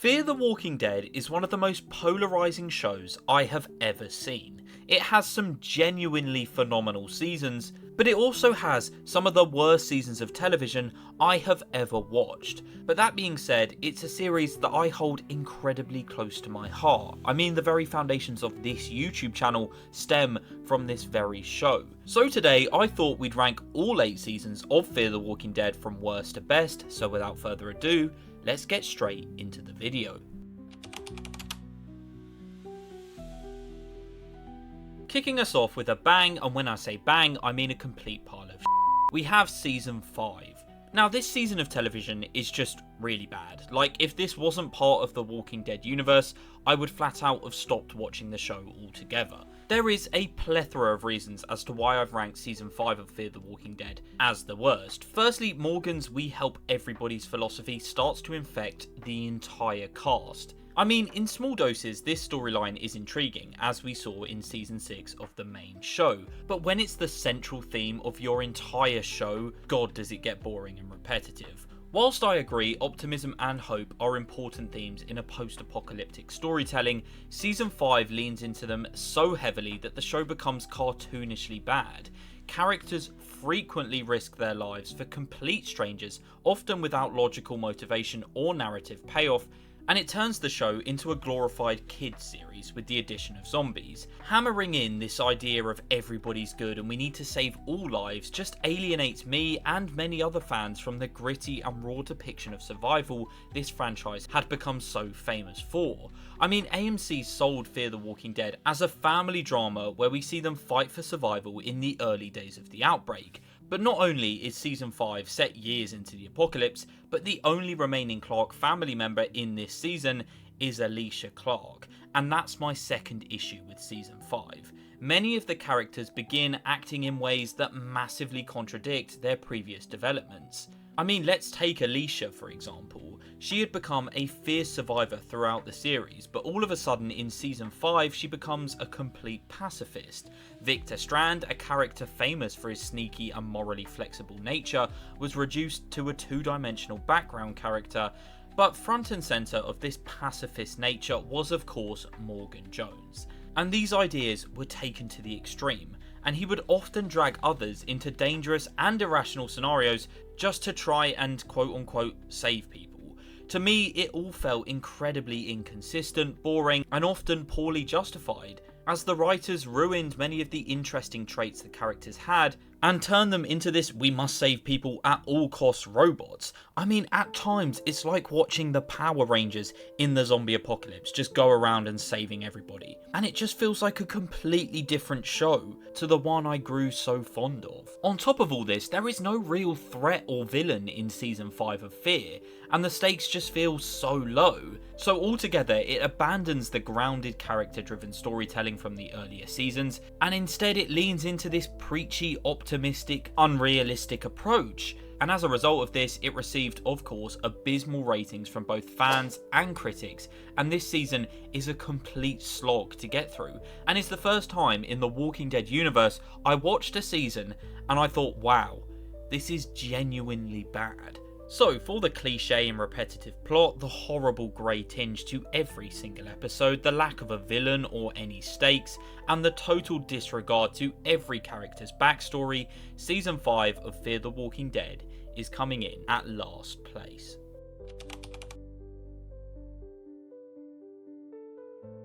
Fear the Walking Dead is one of the most polarising shows I have ever seen. It has some genuinely phenomenal seasons, but it also has some of the worst seasons of television I have ever watched. But that being said, it's a series that I hold incredibly close to my heart. I mean, the very foundations of this YouTube channel stem from this very show. So today, I thought we'd rank all 8 seasons of Fear the Walking Dead from worst to best, so without further ado, let's get straight into the video. Kicking us off with a bang, and when I say bang, I mean a complete pile of we have season 5. Now, this season of television is just really bad. Like, if this wasn't part of the Walking Dead universe, I would flat out have stopped watching the show altogether. There is a plethora of reasons as to why I've ranked season 5 of Fear the Walking Dead as the worst. Firstly, Morgan's "we help everybody's" philosophy starts to infect the entire cast. I mean, in small doses, this storyline is intriguing, as we saw in season 6 of the main show, but when it's the central theme of your entire show, god does it get boring and repetitive. Whilst I agree optimism and hope are important themes in a post-apocalyptic storytelling, season 5 leans into them so heavily that the show becomes cartoonishly bad. Characters frequently risk their lives for complete strangers, often without logical motivation or narrative payoff, and it turns the show into a glorified kids series with the addition of zombies. Hammering in this idea of everybody's good and we need to save all lives just alienates me and many other fans from the gritty and raw depiction of survival this franchise had become so famous for. I mean, AMC sold Fear the Walking Dead as a family drama where we see them fight for survival in the early days of the outbreak. But not only is season 5 set years into the apocalypse, but the only remaining Clark family member in this season is Alicia Clark, and that's my second issue with season 5. Many of the characters begin acting in ways that massively contradict their previous developments. I mean, let's take Alicia for example. She had become a fierce survivor throughout the series, but all of a sudden in season 5 she becomes a complete pacifist. Victor Strand, a character famous for his sneaky and morally flexible nature, was reduced to a two-dimensional background character, but front and centre of this pacifist nature was of course Morgan Jones. And these ideas were taken to the extreme, and he would often drag others into dangerous and irrational scenarios just to try and quote-unquote save people. To me, it all felt incredibly inconsistent, boring, and often poorly justified, as the writers ruined many of the interesting traits the characters had and turned them into this "we must save people at all costs" robots. I mean, at times it's like watching the Power Rangers in the zombie apocalypse just go around and saving everybody, and it just feels like a completely different show to the one I grew so fond of. On top of all this, there is no real threat or villain in season 5 of Fear, and the stakes just feel so low. So altogether, it abandons the grounded character-driven storytelling from the earlier seasons, and instead it leans into this preachy, optimistic, unrealistic approach. And as a result of this, it received, of course, abysmal ratings from both fans and critics, and this season is a complete slog to get through, and it's the first time in the Walking Dead universe I watched a season and I thought, wow, this is genuinely bad. So, for the cliche and repetitive plot, the horrible grey tinge to every single episode, the lack of a villain or any stakes, and the total disregard to every character's backstory, season 5 of Fear the Walking Dead is coming in at last place.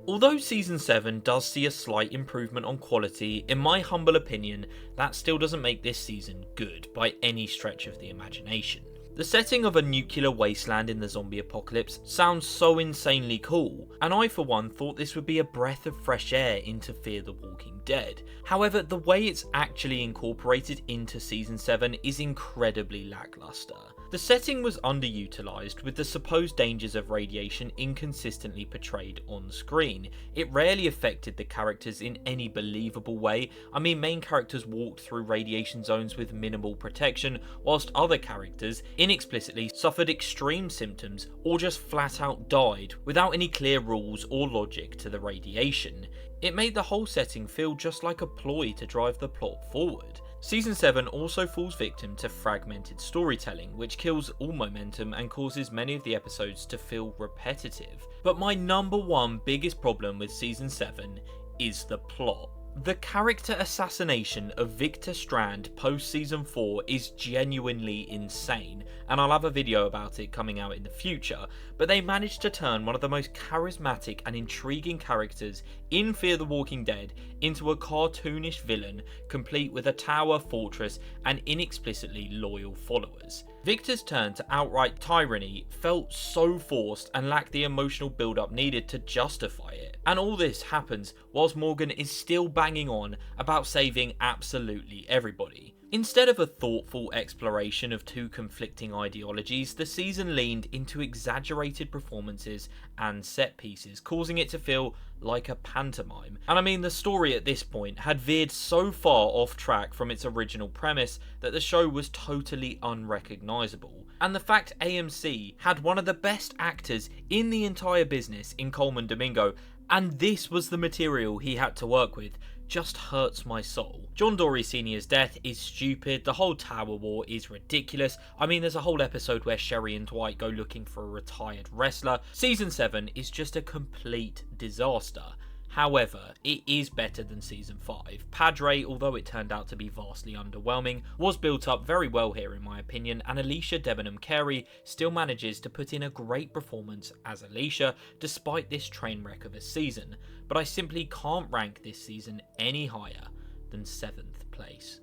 Although season 7 does see a slight improvement on quality, in my humble opinion, that still doesn't make this season good by any stretch of the imagination. The setting of a nuclear wasteland in the zombie apocalypse sounds so insanely cool, and I for one thought this would be a breath of fresh air into Fear the Walking Dead. However, the way it's actually incorporated into season 7 is incredibly lackluster. The setting was underutilised, with the supposed dangers of radiation inconsistently portrayed on screen. It rarely affected the characters in any believable way. I mean, main characters walked through radiation zones with minimal protection, whilst other characters inexplicitly suffered extreme symptoms or just flat out died without any clear rules or logic to the radiation. It made the whole setting feel just like a ploy to drive the plot forward. Season 7 also falls victim to fragmented storytelling, which kills all momentum and causes many of the episodes to feel repetitive. But my number one biggest problem with Season 7 is the plot. The character assassination of Victor Strand post Season 4 is genuinely insane, and I'll have a video about it coming out in the future, but they managed to turn one of the most charismatic and intriguing characters in Fear the Walking Dead into a cartoonish villain, complete with a tower, fortress, and inexplicitly loyal followers. Victor's turn to outright tyranny felt so forced and lacked the emotional build-up needed to justify it. And all this happens whilst Morgan is still banging on about saving absolutely everybody. Instead of a thoughtful exploration of two conflicting ideologies, the season leaned into exaggerated performances and set pieces, causing it to feel like a pantomime. And I mean, the story at this point had veered so far off track from its original premise that the show was totally unrecognisable. And the fact AMC had one of the best actors in the entire business in Coleman Domingo, and this was the material he had to work with, just hurts my soul. John Dory Sr.'s death is stupid, the whole Tower War is ridiculous. I mean, there's a whole episode where Sherry and Dwight go looking for a retired wrestler. Season 7 is just a complete disaster. However, it is better than Season 5. Padre, although it turned out to be vastly underwhelming, was built up very well here in my opinion, and Alicia Debenham Carey still manages to put in a great performance as Alicia, despite this train wreck of a season. But I simply can't rank this season any higher than 7th place.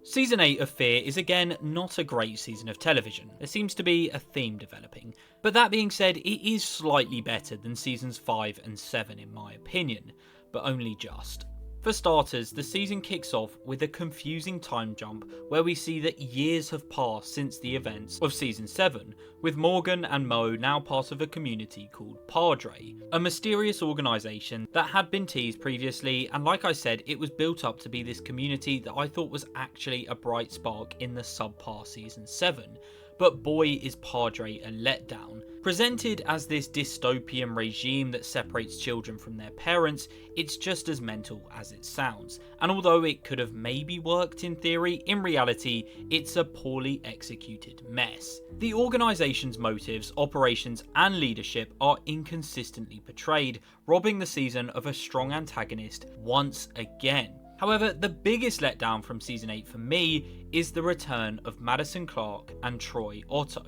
Season 8 of Fear is again not a great season of television. There seems to be a theme developing. But that being said, it is slightly better than seasons 5 and 7 in my opinion, but only just. For starters, the season kicks off with a confusing time jump where we see that years have passed since the events of Season 7, with Morgan and Mo now part of a community called Padre, a mysterious organisation that had been teased previously, and like I said, it was built up to be this community that I thought was actually a bright spark in the subpar Season 7. But boy is Padre a letdown. Presented as this dystopian regime that separates children from their parents, it's just as mental as it sounds. And although it could have maybe worked in theory, in reality, it's a poorly executed mess. The organisation's motives, operations and leadership are inconsistently portrayed, robbing the season of a strong antagonist once again. However, the biggest letdown from Season 8 for me is the return of Madison Clark and Troy Otto.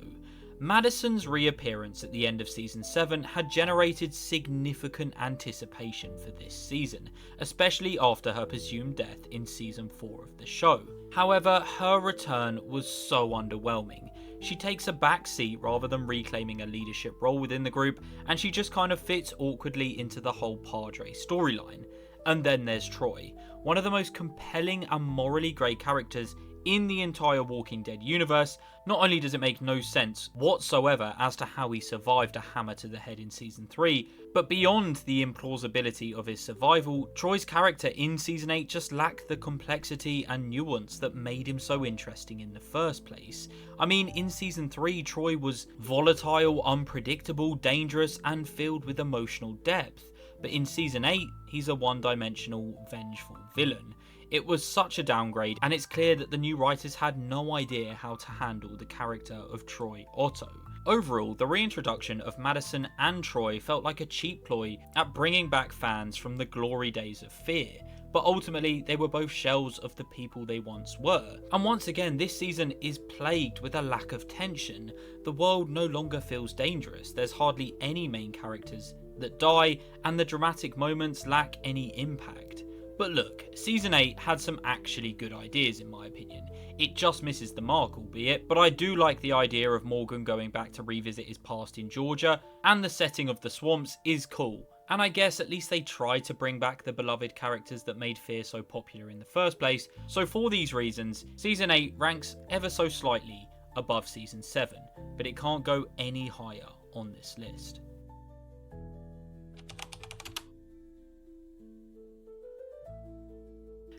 Madison's reappearance at the end of Season 7 had generated significant anticipation for this season, especially after her presumed death in Season 4 of the show. However, her return was so underwhelming. She takes a back seat rather than reclaiming a leadership role within the group, and she just kind of fits awkwardly into the whole Padre storyline. And then there's Troy, one of the most compelling and morally grey characters in the entire Walking Dead universe. Not only does it make no sense whatsoever as to how he survived a hammer to the head in Season 3, but beyond the implausibility of his survival, Troy's character in Season 8 just lacked the complexity and nuance that made him so interesting in the first place. I mean, in Season 3, Troy was volatile, unpredictable, dangerous, and filled with emotional depth. But in Season 8, he's a one-dimensional, vengeful villain. It was such a downgrade, and it's clear that the new writers had no idea how to handle the character of Troy Otto. Overall, the reintroduction of Madison and Troy felt like a cheap ploy at bringing back fans from the glory days of Fear, but ultimately they were both shells of the people they once were. And once again, this season is plagued with a lack of tension. The world no longer feels dangerous, there's hardly any main characters that die, and the dramatic moments lack any impact. But look, Season 8 had some actually good ideas in my opinion. It just misses the mark albeit, but I do like the idea of Morgan going back to revisit his past in Georgia, and the setting of the swamps is cool. And I guess at least they tried to bring back the beloved characters that made Fear so popular in the first place. So for these reasons, Season 8 ranks ever so slightly above Season 7, but it can't go any higher on this list.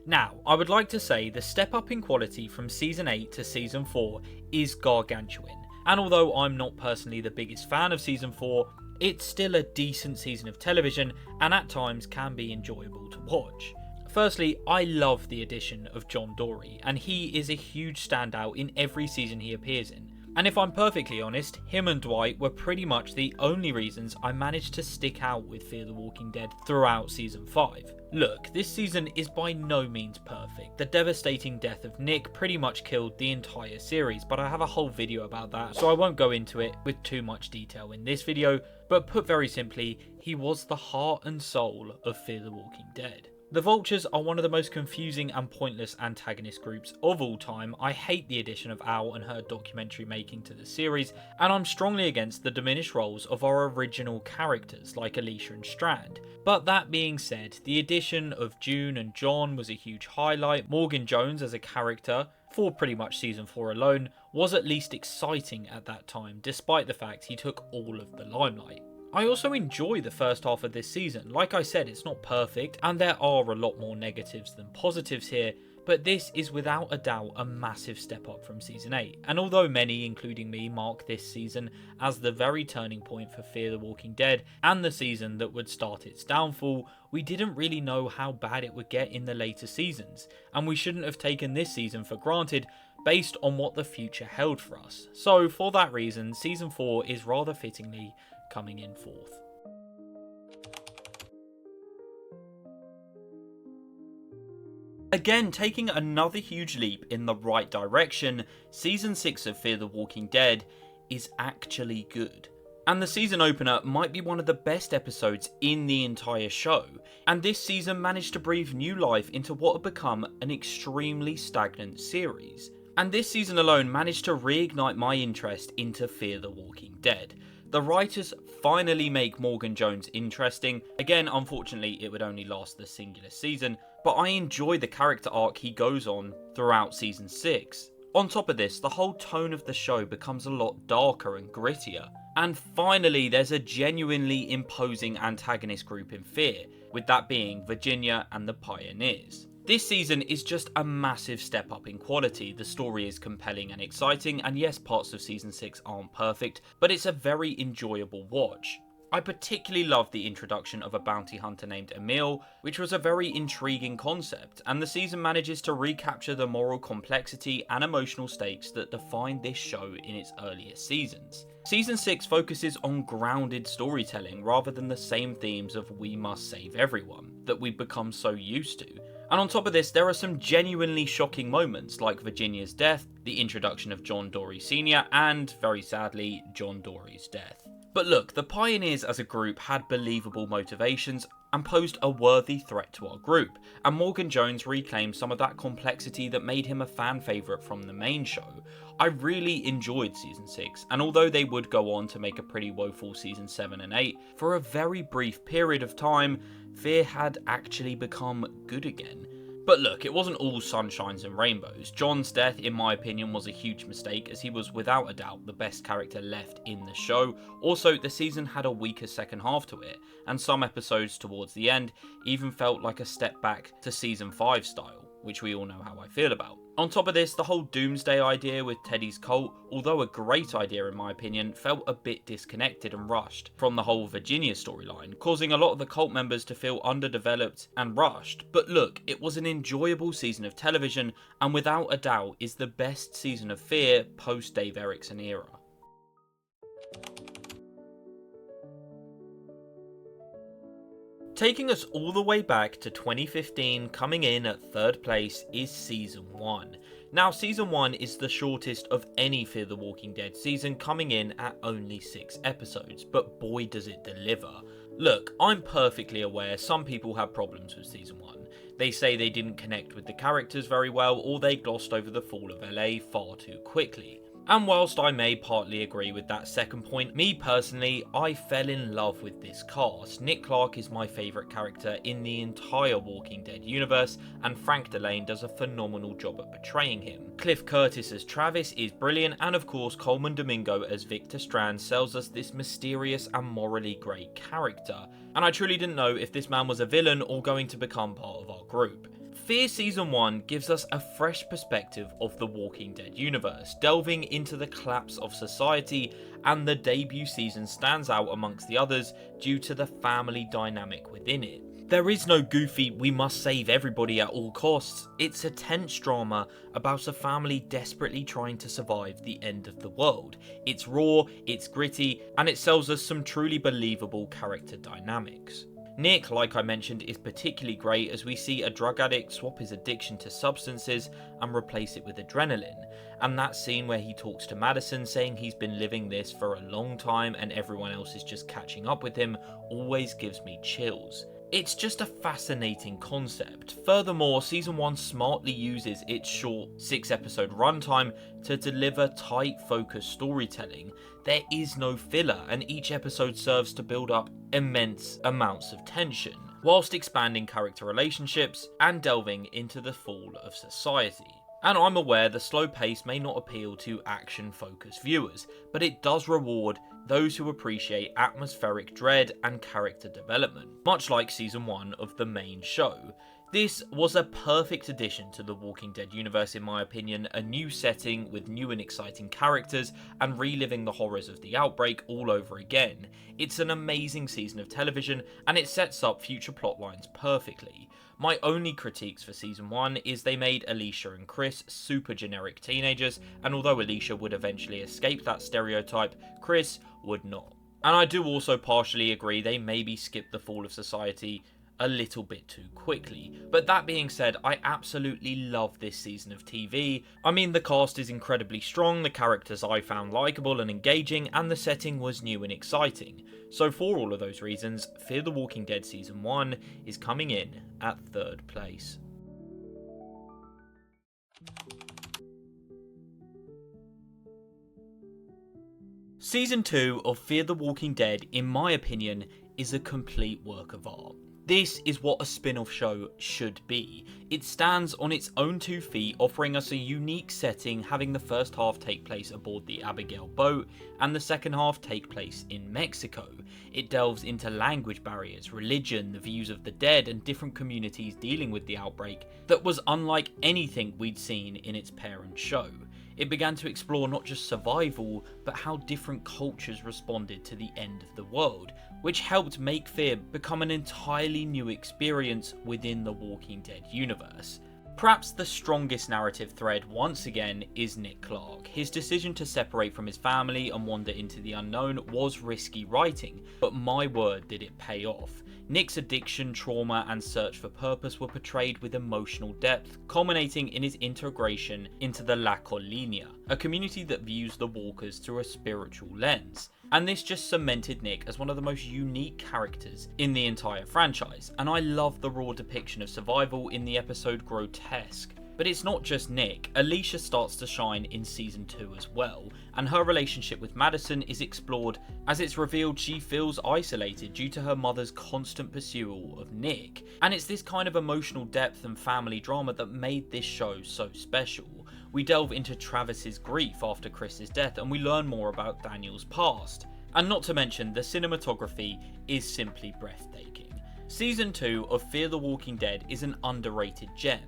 Now, I would like to say the step up in quality from Season 8 to Season 4 is gargantuan, and although I'm not personally the biggest fan of Season 4, it's still a decent season of television and at times can be enjoyable to watch. Firstly, I love the addition of John Dory, and he is a huge standout in every season he appears in. And if I'm perfectly honest, him and Dwight were pretty much the only reasons I managed to stick out with Fear the Walking Dead throughout season 5. Look, this season is by no means perfect. The devastating death of Nick pretty much killed the entire series, but I have a whole video about that, so I won't go into it with too much detail in this video, but put very simply, he was the heart and soul of Fear the Walking Dead. The Vultures are one of the most confusing and pointless antagonist groups of all time. I hate the addition of Al and her documentary making to the series, and I'm strongly against the diminished roles of our original characters like Alicia and Strand. But that being said, the addition of June and John was a huge highlight. Morgan Jones as a character, for pretty much season 4 alone, was at least exciting at that time, despite the fact he took all of the limelight. I also enjoy the first half of this season. Like I said, it's not perfect, and there are a lot more negatives than positives here, but this is without a doubt a massive step up from season 8. And although many, including me, mark this season as the very turning point for Fear the Walking Dead and the season that would start its downfall, we didn't really know how bad it would get in the later seasons, and we shouldn't have taken this season for granted based on what the future held for us. So for that reason, season 4 is rather fittingly coming in fourth. Again, taking another huge leap in the right direction, season 6 of Fear the Walking Dead is actually good. And the season opener might be one of the best episodes in the entire show, and this season managed to breathe new life into what had become an extremely stagnant series. And this season alone managed to reignite my interest into Fear the Walking Dead. The writers finally make Morgan Jones interesting. Again, unfortunately, it would only last the singular season, but I enjoy the character arc he goes on throughout season 6. On top of this, the whole tone of the show becomes a lot darker and grittier. And finally, there's a genuinely imposing antagonist group in Fear, with that being Virginia and the Pioneers. This season is just a massive step up in quality. The story is compelling and exciting, and yes, parts of season 6 aren't perfect, but it's a very enjoyable watch. I particularly love the introduction of a bounty hunter named Emil, which was a very intriguing concept, and the season manages to recapture the moral complexity and emotional stakes that defined this show in its earlier seasons. Season 6 focuses on grounded storytelling rather than the same themes of we must save everyone that we've become so used to. And on top of this, there are some genuinely shocking moments like Virginia's death, the introduction of John Dory Sr., and, very sadly, John Dory's death. But look, the Pioneers as a group had believable motivations and posed a worthy threat to our group, and Morgan Jones reclaimed some of that complexity that made him a fan favourite from the main show. I really enjoyed season 6, and although they would go on to make a pretty woeful season 7 and 8, for a very brief period of time, Fear had actually become good again. But look, it wasn't all sunshines and rainbows. John's death, in my opinion, was a huge mistake, as he was without a doubt the best character left in the show. Also, the season had a weaker second half to it, and some episodes towards the end even felt like a step back to season 5 style, which we all know how I feel about. On top of this, the whole doomsday idea with Teddy's cult, although a great idea in my opinion, felt a bit disconnected and rushed from the whole Virginia storyline, causing a lot of the cult members to feel underdeveloped and rushed. But look, it was an enjoyable season of television, and without a doubt is the best season of Fear post Dave Erickson era. Taking us all the way back to 2015, coming in at third place is Season 1. Now, Season 1 is the shortest of any Fear the Walking Dead season, coming in at only 6 episodes, but boy does it deliver. Look, I'm perfectly aware some people have problems with Season 1. They say they didn't connect with the characters very well, or they glossed over the fall of LA far too quickly. And whilst I may partly agree with that second point, me personally, I fell in love with this cast. Nick Clark is my favourite character in the entire Walking Dead universe, and Frank Delane does a phenomenal job at portraying him. Cliff Curtis as Travis is brilliant, and of course Coleman Domingo as Victor Strand sells us this mysterious and morally great character. And I truly didn't know if this man was a villain or going to become part of our group. Fear Season 1 gives us a fresh perspective of the Walking Dead universe, delving into the collapse of society, and the debut season stands out amongst the others due to the family dynamic within it. There is no goofy, we must save everybody at all costs. It's a tense drama about a family desperately trying to survive the end of the world. It's raw, it's gritty, and it sells us some truly believable character dynamics. Nick, like I mentioned, is particularly great as we see a drug addict swap his addiction to substances and replace it with adrenaline. And that scene where he talks to Madison saying he's been living this for a long time and everyone else is just catching up with him always gives me chills. It's just a fascinating concept. Furthermore, Season 1 smartly uses its short 6-episode runtime to deliver tight, focused storytelling. There is no filler, and each episode serves to build up immense amounts of tension, whilst expanding character relationships and delving into the fall of society. And I'm aware the slow pace may not appeal to action-focused viewers, but it does reward those who appreciate atmospheric dread and character development, much like Season 1 of the main show. This was a perfect addition to the Walking Dead universe in my opinion, a new setting with new and exciting characters and reliving the horrors of the outbreak all over again. It's an amazing season of television and it sets up future plotlines perfectly. My only critiques for Season 1 is they made Alicia and Chris super generic teenagers, and although Alicia would eventually escape that stereotype, Chris would not. And I do also partially agree they maybe skipped the fall of society a little bit too quickly. But that being said, I absolutely love this season of TV. I mean, the cast is incredibly strong, the characters I found likeable and engaging, and the setting was new and exciting. So for all of those reasons, Fear the Walking Dead Season 1 is coming in at 3rd place. Season 2 of Fear the Walking Dead, in my opinion, is a complete work of art. This is what a spin-off show should be. It stands on its own 2 feet, offering us a unique setting, having the first half take place aboard the Abigail boat, and the second half take place in Mexico. It delves into language barriers, religion, the views of the dead, and different communities dealing with the outbreak that was unlike anything we'd seen in its parent show. It began to explore not just survival, but how different cultures responded to the end of the world, which helped make Fear become an entirely new experience within the Walking Dead universe. Perhaps the strongest narrative thread once again is Nick Clark. His decision to separate from his family and wander into the unknown was risky writing, but my word did it pay off. Nick's addiction, trauma, and search for purpose were portrayed with emotional depth, culminating in his integration into the La Colonia, a community that views the walkers through a spiritual lens. And this just cemented Nick as one of the most unique characters in the entire franchise, and I love the raw depiction of survival in the episode Grotesque. But it's not just Nick, Alicia starts to shine in Season 2 as well, and her relationship with Madison is explored as it's revealed she feels isolated due to her mother's constant pursuit of Nick. And it's this kind of emotional depth and family drama that made this show so special. We delve into Travis's grief after Chris's death and we learn more about Daniel's past. And not to mention, the cinematography is simply breathtaking. Season 2 of Fear the Walking Dead is an underrated gem.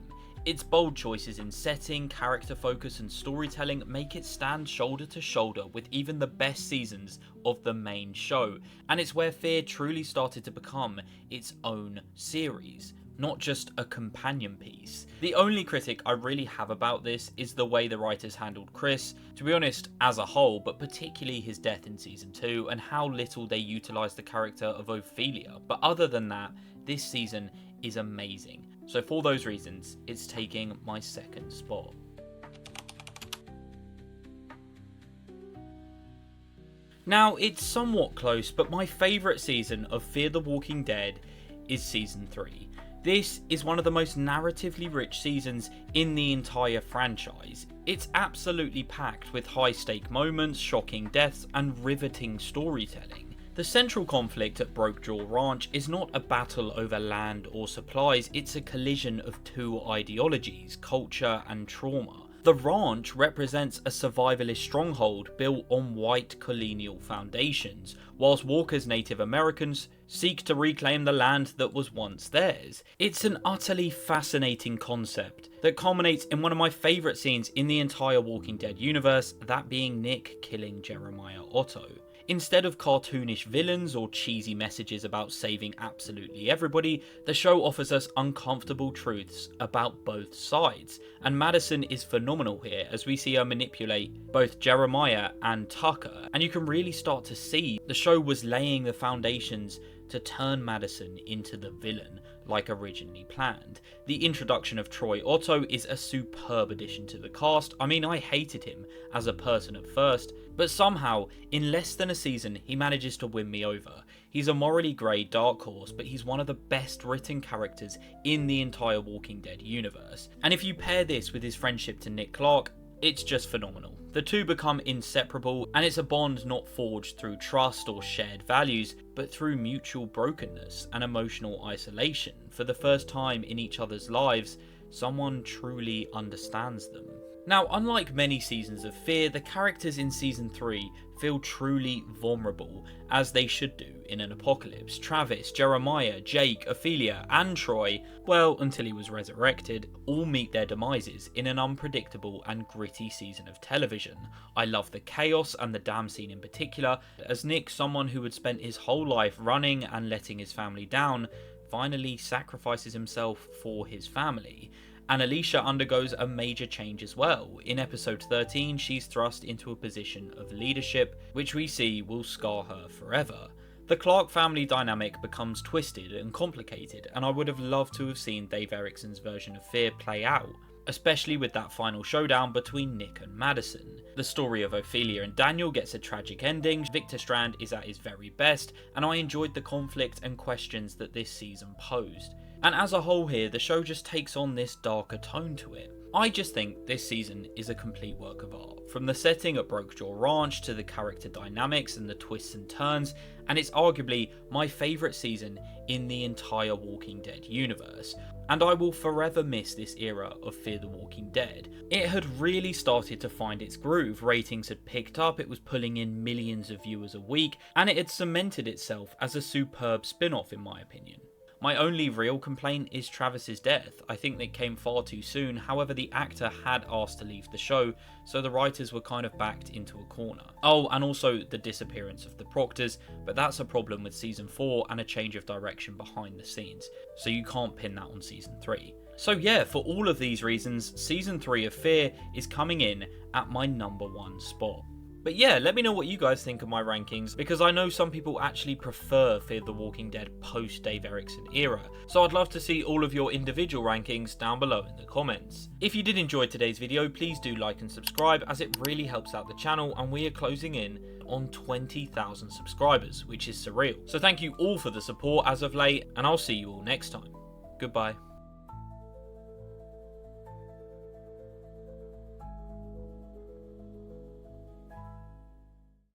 Its bold choices in setting, character focus and storytelling make it stand shoulder to shoulder with even the best seasons of the main show, and it's where Fear truly started to become its own series, not just a companion piece. The only critic I really have about this is the way the writers handled Chris, to be honest as a whole, but particularly his death in Season 2 and how little they utilised the character of Ophelia. But other than that, this season is amazing. So for those reasons, it's taking my 2nd spot. Now, it's somewhat close, but my favourite season of Fear the Walking Dead is Season 3. This is one of the most narratively rich seasons in the entire franchise. It's absolutely packed with high-stake moments, shocking deaths, and riveting storytelling. The central conflict at Brokejaw Ranch is not a battle over land or supplies, it's a collision of 2 ideologies, culture and trauma. The ranch represents a survivalist stronghold built on white colonial foundations, whilst Walker's Native Americans seek to reclaim the land that was once theirs. It's an utterly fascinating concept that culminates in one of my favourite scenes in the entire Walking Dead universe, that being Nick killing Jeremiah Otto. Instead of cartoonish villains or cheesy messages about saving absolutely everybody, the show offers us uncomfortable truths about both sides, and Madison is phenomenal here as we see her manipulate both Jeremiah and Tucker, and you can really start to see the show was laying the foundations to turn Madison into the villain, like originally planned. The introduction of Troy Otto is a superb addition to the cast. I mean, I hated him as a person at first, but somehow, in less than a season, he manages to win me over. He's a morally grey dark horse, but he's one of the best written characters in the entire Walking Dead universe. And if you pair this with his friendship to Nick Clark, it's just phenomenal. The two become inseparable, and it's a bond not forged through trust or shared values, but through mutual brokenness and emotional isolation. For the first time in each other's lives, someone truly understands them. Now, unlike many seasons of Fear, the characters in Season 3 feel truly vulnerable, as they should do in an apocalypse. Travis, Jeremiah, Jake, Ophelia, and Troy, well, until he was resurrected, all meet their demises in an unpredictable and gritty season of television. I love the chaos and the dam scene in particular, as Nick, someone who had spent his whole life running and letting his family down, finally sacrifices himself for his family. And Alicia undergoes a major change as well. In episode 13, she's thrust into a position of leadership, which we see will scar her forever. The Clark family dynamic becomes twisted and complicated, and I would have loved to have seen Dave Erickson's version of Fear play out, especially with that final showdown between Nick and Madison. The story of Ophelia and Daniel gets a tragic ending, Victor Strand is at his very best, and I enjoyed the conflict and questions that this season posed. And as a whole here, the show just takes on this darker tone to it. I just think this season is a complete work of art. From the setting at Brokejaw Ranch to the character dynamics and the twists and turns, and it's arguably my favourite season in the entire Walking Dead universe. And I will forever miss this era of Fear the Walking Dead. It had really started to find its groove, ratings had picked up, it was pulling in millions of viewers a week, and it had cemented itself as a superb spin-off in my opinion. My only real complaint is Travis's death. I think it came far too soon, however the actor had asked to leave the show, so the writers were kind of backed into a corner. Oh, and also the disappearance of the Proctors, but that's a problem with Season 4 and a change of direction behind the scenes, so you can't pin that on Season 3. So yeah, for all of these reasons, Season 3 of Fear is coming in at my #1 spot. But yeah, let me know what you guys think of my rankings, because I know some people actually prefer Fear the Walking Dead post Dave Erickson era, so I'd love to see all of your individual rankings down below in the comments. If you did enjoy today's video, please do like and subscribe, as it really helps out the channel, and we are closing in on 20,000 subscribers, which is surreal. So thank you all for the support as of late, and I'll see you all next time. Goodbye.